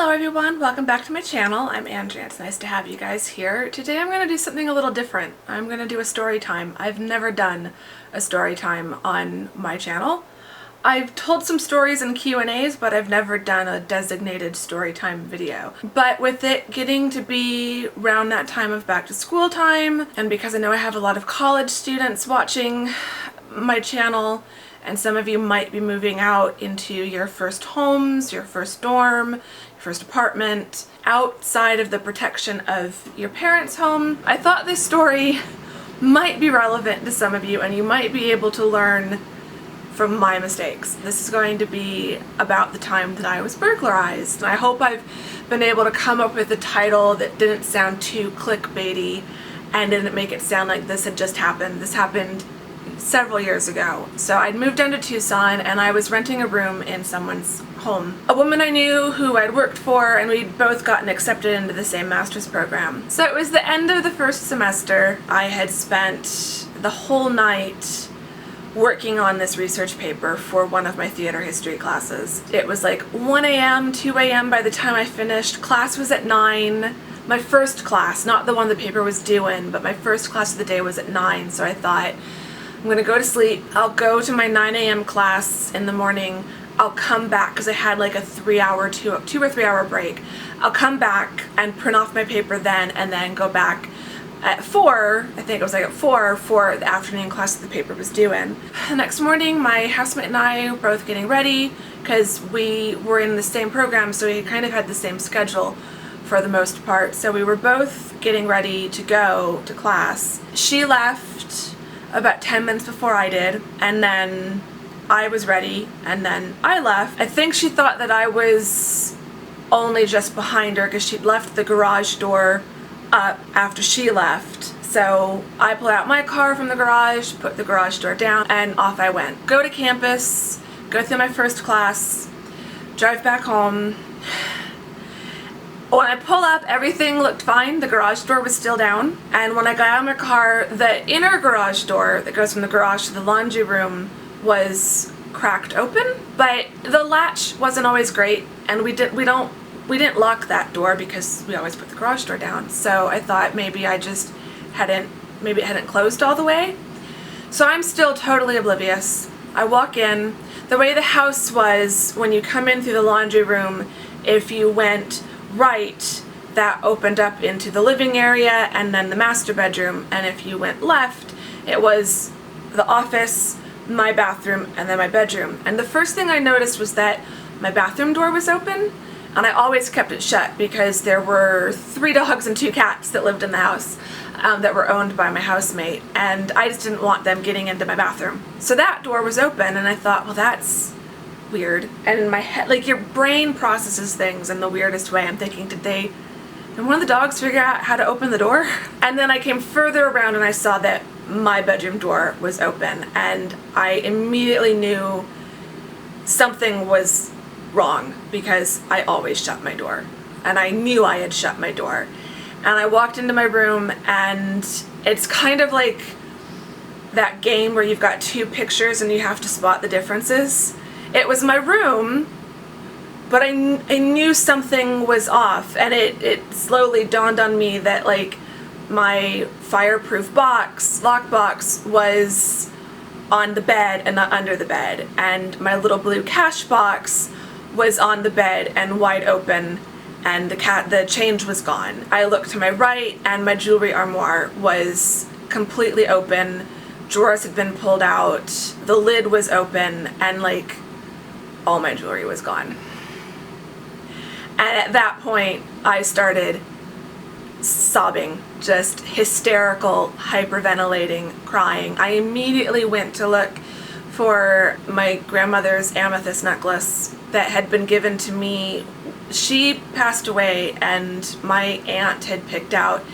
Hello everyone, welcome back to my channel. I'm Andrea. It's nice to have you guys here. Today I'm going to do something a little different. I'm going to do a story time. I've never done a story time on my channel. I've told some stories in Q&As, but I've never done a designated story time video. But with it getting to be around that time of back to school time, and because I know I have a lot of college students watching my channel, and some of you might be moving out into your first homes, your first dorm, your first apartment, outside of the protection of your parents' home. I thought this story might be relevant to some of you and you might be able to learn from my mistakes. This is going to be about the time that I was burglarized. And I hope I've been able to come up with a title that didn't sound too clickbaity and didn't make it sound like this had just happened. This happened several years ago. So I'd moved down to Tucson and I was renting a room in someone's home. A woman I knew who I'd worked for, and we'd both gotten accepted into the same master's program. So it was the end of the first semester. I had spent the whole night working on this research paper for one of my theater history classes. It was like 1 a.m., 2 a.m. by the time I finished. Class was at 9. My first class, not the one the paper was due in, but my first class of the day was at 9, so I thought, I'm gonna go to sleep. I'll go to my 9 a.m. class in the morning. I'll come back, because I had like a 2 or 3 hour break. I'll come back and print off my paper then, and then go back at 4, I think it was like at 4 for the afternoon class that the paper was due in. The next morning, my housemate and I were both getting ready, because we were in the same program, so we kind of had the same schedule for the most part. So we were both getting ready to go to class. She left about 10 minutes before I did, and then I was ready, and then I left. I think she thought that I was only just behind her because she'd left the garage door up after she left. So I pulled out my car from the garage, put the garage door down, and off I went. Go to campus, go through my first class, drive back home. When I pull up, everything looked fine. The garage door was still down. And when I got out of my car, the inner garage door that goes from the garage to the laundry room was cracked open, but the latch wasn't always great, and we didn't lock that door because we always put the garage door down. So I thought maybe it hadn't closed all the way. So I'm still totally oblivious. I walk in. The way the house was, when you come in through the laundry room, if you went right, that opened up into the living area and then the master bedroom, and if you went left, it was the office, my bathroom, and then my bedroom. And the first thing I noticed was that my bathroom door was open, and I always kept it shut because there were 3 dogs and 2 cats that lived in the house that were owned by my housemate, and I just didn't want them getting into my bathroom. So that door was open, and I thought, well, that's weird. And in my head, like, your brain processes things in the weirdest way. I'm thinking, did one of the dogs figure out how to open the door? And then I came further around and I saw that my bedroom door was open, and I immediately knew something was wrong because I always shut my door, and I knew I had shut my door. And I walked into my room, and it's kind of like that game where you've got 2 pictures and you have to spot the differences. It was my room, but I knew something was off, and it slowly dawned on me that, like, my fireproof lockbox was on the bed and not under the bed, and my little blue cash box was on the bed and wide open, and the change was gone. I looked to my right, and my jewelry armoire was completely open. Drawers had been pulled out, the lid was open, and, like, all my jewelry was gone. And at that point, I started sobbing, just hysterical, hyperventilating, crying. I immediately went to look for my grandmother's amethyst necklace that had been given to me. She passed away, and my aunt had picked out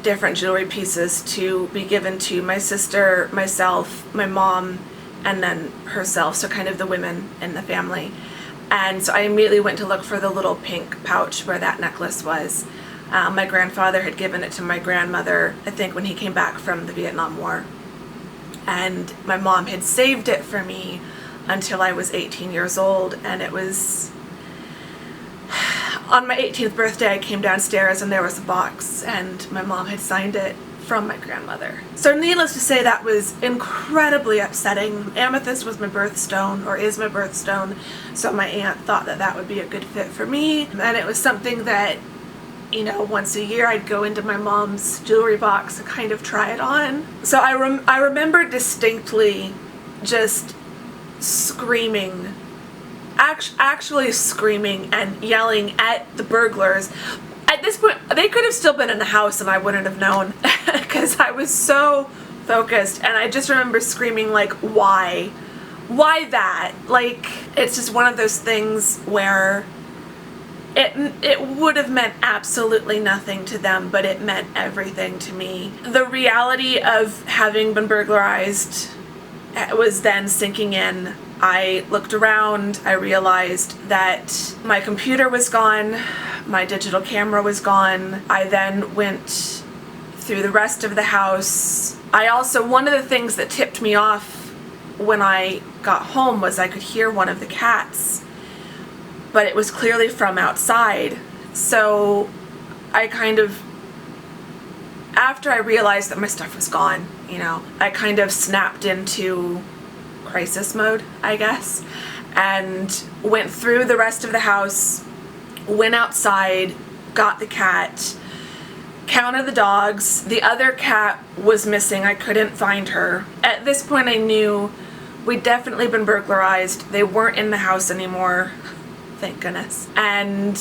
different jewelry pieces to be given to my sister, myself, my mom, and then herself, so kind of the women in the family. And so I immediately went to look for the little pink pouch where that necklace was. My grandfather had given it to my grandmother, I think, when he came back from the Vietnam War. And my mom had saved it for me until I was 18 years old, and it was On my 18th birthday, I came downstairs and there was a box, and my mom had signed it from my grandmother. So needless to say, that was incredibly upsetting. Amethyst was my birthstone, or is my birthstone, so my aunt thought that that would be a good fit for me. And it was something that, you know, once a year I'd go into my mom's jewelry box and kind of try it on. So I remember distinctly just screaming, actually screaming and yelling at the burglars. At this point, they could have still been in the house and I wouldn't have known because I was so focused, and I just remember screaming like, why? Why that? Like, it's just one of those things where it would have meant absolutely nothing to them, but it meant everything to me. The reality of having been burglarized was then sinking in. I looked around, I realized that my computer was gone, my digital camera was gone. I then went through the rest of the house. One of the things that tipped me off when I got home was I could hear one of the cats, but it was clearly from outside. So I kind of, after I realized that my stuff was gone, you know, I kind of snapped into crisis mode, I guess, and went through the rest of the house, went outside, got the cat, counted the dogs. The other cat was missing. I couldn't find her. At this point, I knew we'd definitely been burglarized. They weren't in the house anymore, thank goodness. And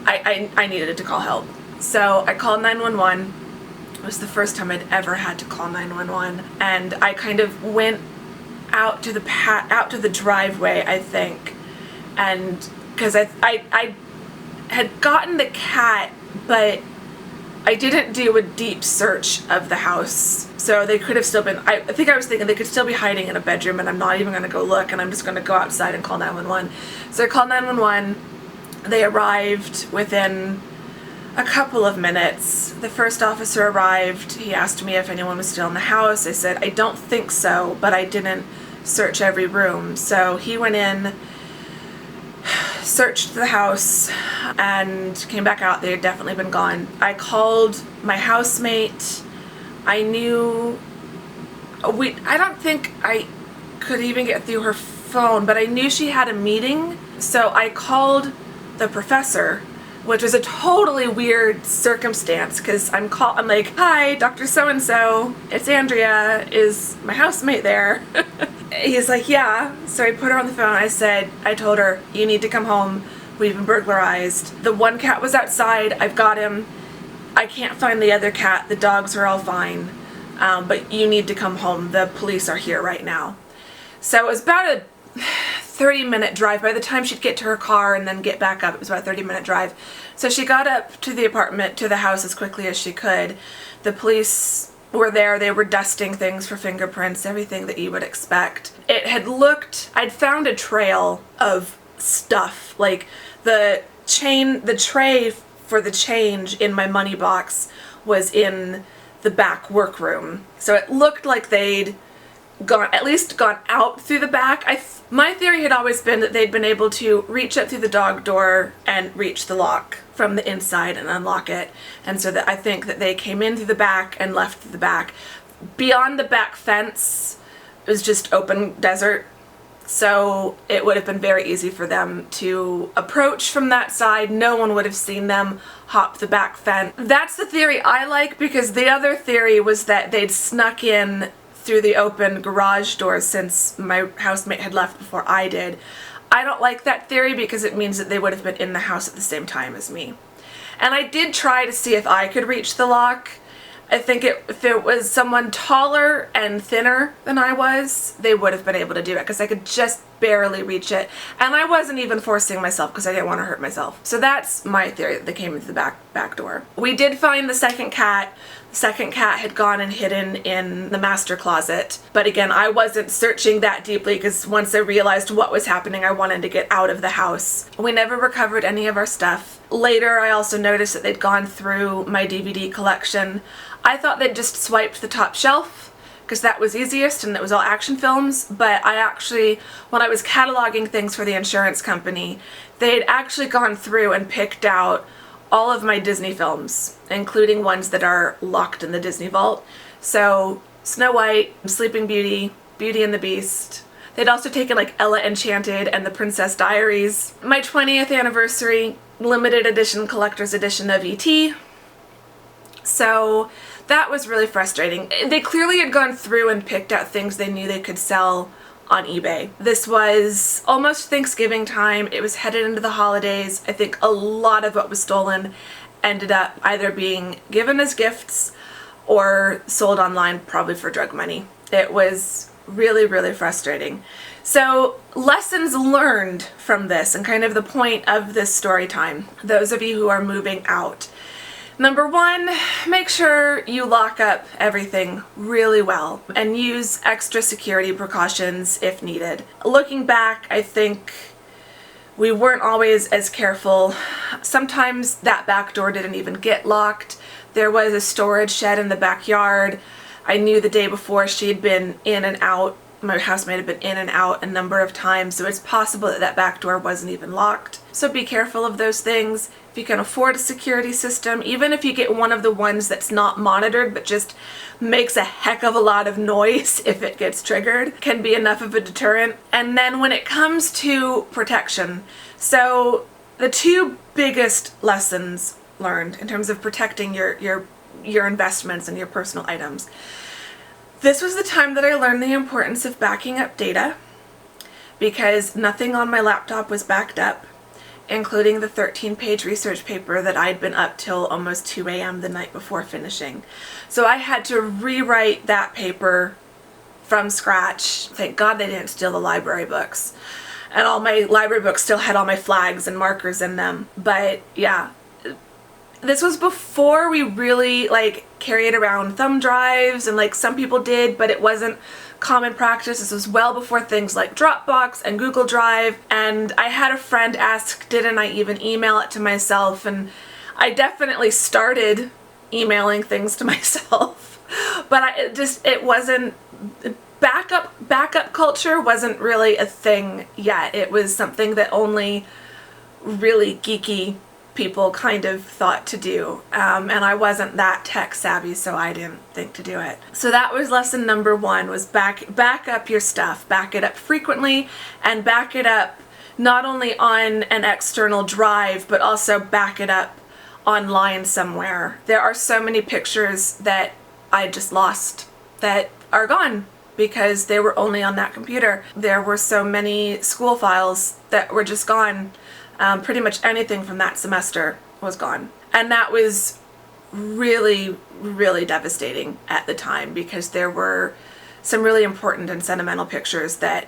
I needed to call help. So I called 911. It was the first time I'd ever had to call 911. And I kind of went out to the driveway, I think, and because I had gotten the cat, but I didn't do a deep search of the house, so they could have still been, I think I was thinking they could still be hiding in a bedroom, and I'm not even going to go look, and I'm just going to go outside and call 911. So I called 911. They arrived within a couple of minutes. The first officer arrived. He asked me if anyone was still in the house. I said, I don't think so, but I didn't search every room. So he went in, searched the house, and came back out. They had definitely been gone. I called my housemate. I knew, I don't think I could even get through her phone, but I knew she had a meeting. So I called the professor, which was a totally weird circumstance because I'm like, hi, Dr. So-and-so, it's Andrea, is my housemate there? He's like, yeah. So I put her on the phone. I told her, you need to come home. We've been burglarized. The one cat was outside. I've got him. I can't find the other cat. The dogs are all fine. But you need to come home. The police are here right now. So it was about a 30-minute drive. By the time she'd get to her car and then get back up, it was about a 30-minute drive. So she got up to the apartment, to the house as quickly as she could. The police were there. They were dusting things for fingerprints, everything that you would expect. It had looked, I'd found a trail of stuff, like the tray for the change in my money box was in the back workroom. So it looked like they'd at least gone out through the back. My theory had always been that they'd been able to reach up through the dog door and reach the lock from the inside and unlock it. And so that I think that they came in through the back and left through the back. Beyond the back fence, it was just open desert. So it would have been very easy for them to approach from that side. No one would have seen them hop the back fence. That's the theory I like, because the other theory was that they'd snuck in through the open garage door since my housemate had left before I did. I don't like that theory because it means that they would have been in the house at the same time as me. And I did try to see if I could reach the lock. I think if it was someone taller and thinner than I was, they would have been able to do it because I could just barely reach it. And I wasn't even forcing myself because I didn't want to hurt myself. So that's my theory, that they came into the back door. We did find the second cat. The second cat had gone and hidden in the master closet. But again, I wasn't searching that deeply because once I realized what was happening, I wanted to get out of the house. We never recovered any of our stuff. Later, I also noticed that they'd gone through my DVD collection. I thought they'd just swiped the top shelf because that was easiest and it was all action films. But I actually, when I was cataloging things for the insurance company, they'd actually gone through and picked out all of my Disney films, including ones that are locked in the Disney vault. So Snow White, Sleeping Beauty, Beauty and the Beast. They'd also taken like Ella Enchanted and The Princess Diaries. My 20th anniversary limited edition collector's edition of E.T. So that was really frustrating. They clearly had gone through and picked out things they knew they could sell on eBay. This was almost Thanksgiving time. It was headed into the holidays. I think a lot of what was stolen ended up either being given as gifts or sold online, probably for drug money. It was really, really frustrating. So lessons learned from this, and kind of the point of this story time, those of you who are moving out. Number one, make sure you lock up everything really well and use extra security precautions if needed. Looking back, I think we weren't always as careful. Sometimes that back door didn't even get locked. There was a storage shed in the backyard. I knew the day before she had been in and out. My housemate had been in and out a number of times, so it's possible that that back door wasn't even locked. So be careful of those things. If you can afford a security system, even if you get one of the ones that's not monitored but just makes a heck of a lot of noise if it gets triggered, can be enough of a deterrent. And then when it comes to protection, so the two biggest lessons learned in terms of protecting your investments and your personal items. This was the time that I learned the importance of backing up data, because nothing on my laptop was backed up, including the 13-page research paper that I'd been up till almost 2 a.m. the night before finishing. So I had to rewrite that paper from scratch. Thank God they didn't steal the library books. And all my library books still had all my flags and markers in them. But yeah, this was before we really carried around thumb drives, and some people did, but it wasn't common practice. This was well before things like Dropbox and Google Drive. And I had a friend ask, didn't I even email it to myself? And I definitely started emailing things to myself, but it wasn't, backup culture wasn't really a thing yet. It was something that only really geeky people kind of thought to do, and I wasn't that tech savvy, so I didn't think to do it. So that was lesson number one, was back up your stuff, back it up frequently, and back it up not only on an external drive, but also back it up online somewhere. There are so many pictures that I just lost that are gone because they were only on that computer. There were so many school files that were just gone. Pretty much anything from that semester was gone. And that was really, really devastating at the time, because there were some really important and sentimental pictures that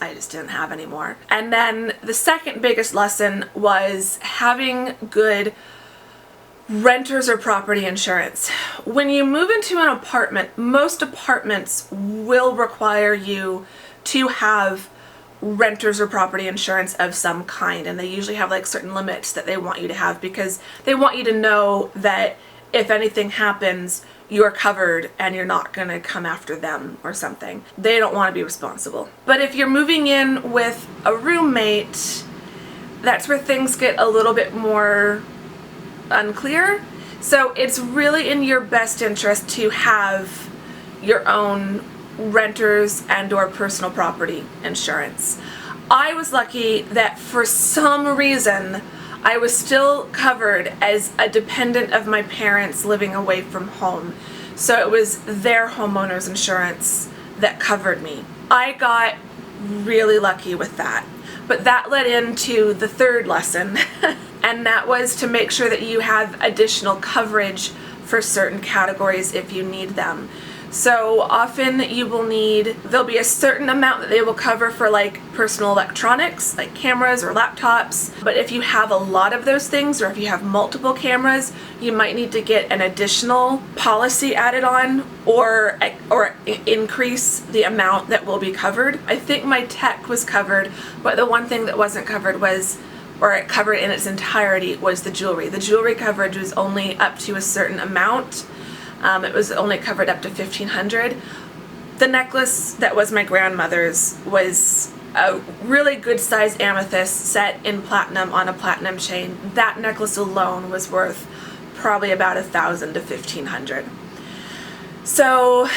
I just didn't have anymore. And then the second biggest lesson was having good renters or property insurance. When you move into an apartment, most apartments will require you to have renters or property insurance of some kind, and they usually have certain limits that they want you to have, because they want you to know that if anything happens, you're covered and you're not going to come after them or something. They don't want to be responsible. But if you're moving in with a roommate, that's where things get a little bit more unclear. So it's really in your best interest to have your own renters and or personal property insurance. I was lucky that for some reason I was still covered as a dependent of my parents living away from home. So it was their homeowner's insurance that covered me. I got really lucky with that. But that led into the third lesson, and that was to make sure that you have additional coverage for certain categories if you need them. So often you will need, there'll be a certain amount that they will cover for personal electronics, like cameras or laptops. But if you have a lot of those things, or if you have multiple cameras, you might need to get an additional policy added on, or increase the amount that will be covered. I think my tech was covered, but the one thing that wasn't covered was, or it covered in its entirety, was the jewelry. The jewelry coverage was only up to a certain amount. It was only covered up to $1,500, The necklace that was my grandmother's was a really good sized amethyst set in platinum on a platinum chain. That necklace alone was worth probably about $1,000 to $1,500. So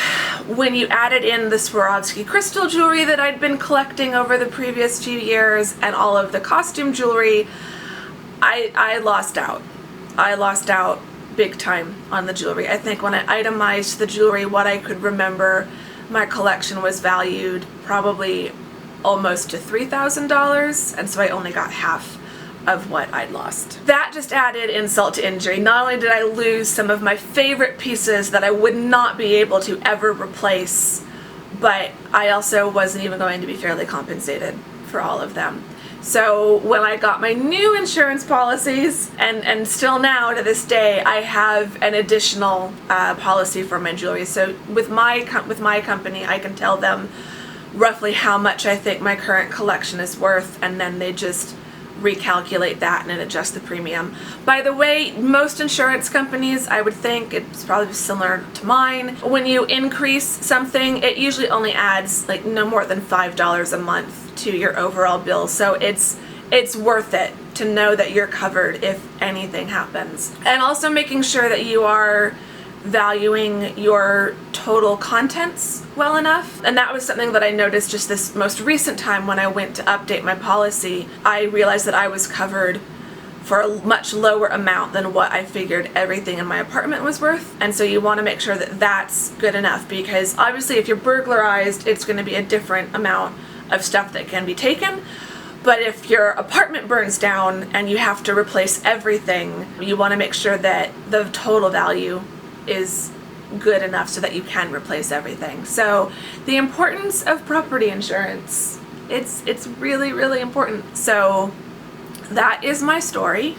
when you added in the Swarovski crystal jewelry that I'd been collecting over the previous few years and all of the costume jewelry, I lost out. I lost out big time on the jewelry. I think when I itemized the jewelry, what I could remember, my collection was valued probably almost to $3,000, and so I only got half of what I'd lost. That just added insult to injury. Not only did I lose some of my favorite pieces that I would not be able to ever replace, but I also wasn't even going to be fairly compensated for all of them. So when I got my new insurance policies, and still now to this day, I have an additional policy for my jewelry. So with my company, I can tell them roughly how much I think my current collection is worth, and then they just recalculate that and adjust the premium. By the way, most insurance companies, I would think it's probably similar to mine, when you increase something, it usually only adds like no more than $5 a month to your overall bill. So it's worth it to know that you're covered if anything happens. And also making sure that you are valuing your total contents well enough. And that was something that I noticed just this most recent time when I went to update my policy. I realized that I was covered for a much lower amount than what I figured everything in my apartment was worth. And so you want to make sure that that's good enough, because obviously if you're burglarized, it's going to be a different amount of stuff that can be taken. But if your apartment burns down and you have to replace everything, you want to make sure that the total value is good enough so that you can replace everything. So the importance of property insurance, it's really, really important. So that is my story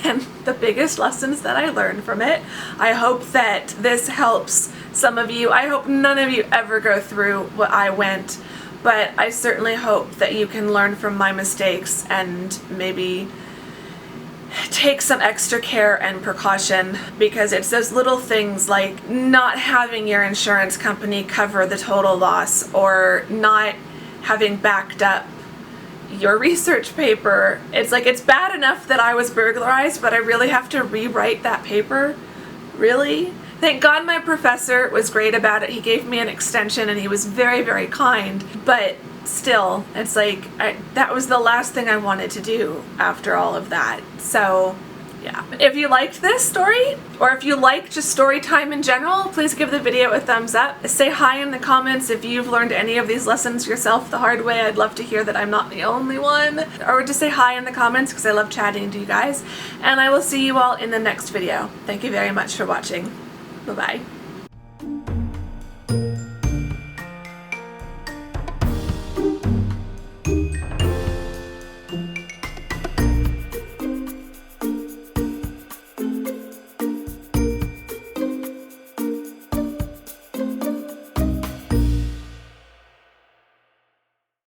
and the biggest lessons that I learned from it. I hope that this helps some of you. I hope none of you ever go through what I went, but I certainly hope that you can learn from my mistakes and maybe take some extra care and precaution, because it's those little things like not having your insurance company cover the total loss, or not having backed up your research paper. It's like, it's bad enough that I was burglarized, but I really have to rewrite that paper? Really? Thank God my professor was great about it. He gave me an extension and he was very, very kind, but still, it's like, that was the last thing I wanted to do after all of that. So yeah. If you liked this story, or if you like just story time in general, please give the video a thumbs up. Say hi in the comments if you've learned any of these lessons yourself the hard way. I'd love to hear that I'm not the only one. Or just say hi in the comments, because I love chatting to you guys. And I will see you all in the next video. Thank you very much for watching. Bye-bye.